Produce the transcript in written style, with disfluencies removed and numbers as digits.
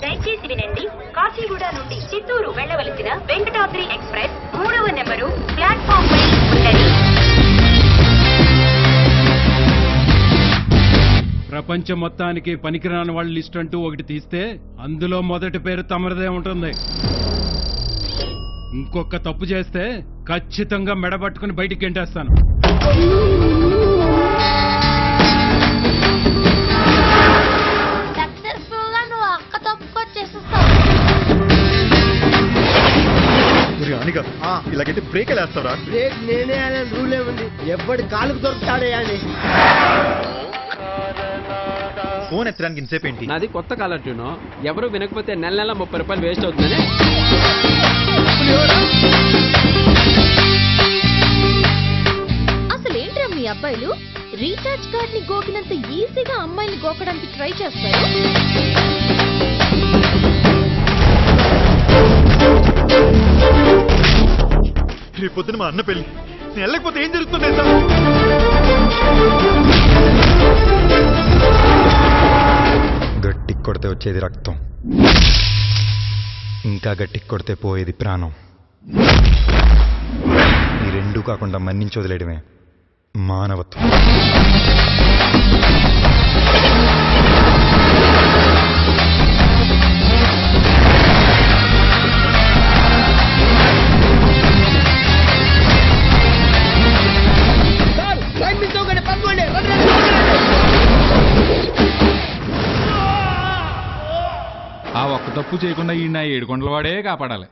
దయచేసి వినండి. కాచిగూడ నుండి చిత్తూరు వెళ్లవలసిన వెంకటాద్రి ఎక్స్ప్రెస్ 3వ నెంబరు ప్లాట్ఫామ్ పై ఉన్నది. ప్రపంచం మొత్తానికి పనికిరాని వాళ్ళ లిస్ట్ అంటూ ఒకటి తీస్తే అందులో మొదటి పేరు తమరిదే ఉంటుంది. ఇంకొక తప్పు చేస్తే ఖచ్చితంగా మెడబట్టుకుని బయటికి గెంటేస్తాను. ఇలాగైతే బ్రేక్ వేస్తారా? బ్రేక్ నేనే అనే రూల్ ఏముంది? ఎవడి కాలుకు దొరుకుతాడే అని. ఫోన్ ఎత్తడానికి ఇంతసేపు ఏంటి? నాది కొత్త కాలర్ ట్యూన్. ఎవరు వినకపోతే నెల నెల 30 రూపాయలు వేస్ట్ అవుతుందని. అసలేంట్రా మీ అబ్బాయిలు రీఛార్జ్ కార్డ్ ని గోకినంత ఈజీగా అమ్మాయిని గోకడానికి ట్రై చేస్తారు. రేపు పొద్దున మా అన్న పెళ్లి, నేను వెళ్ళకపోతే ఏం జరుగుతుంది? గట్టి కొడితే వచ్చేది రక్తం, ఇంకా గట్టి కొడితే పోయేది ప్రాణం. ఈ రెండూ కాకుండా మన్నించి వదిలేయడమే మానవత్వం. ఆ ఒక్క తప్పు చేయకుండా ఈ నా 7 కొండల వాడే కాపాడాలి.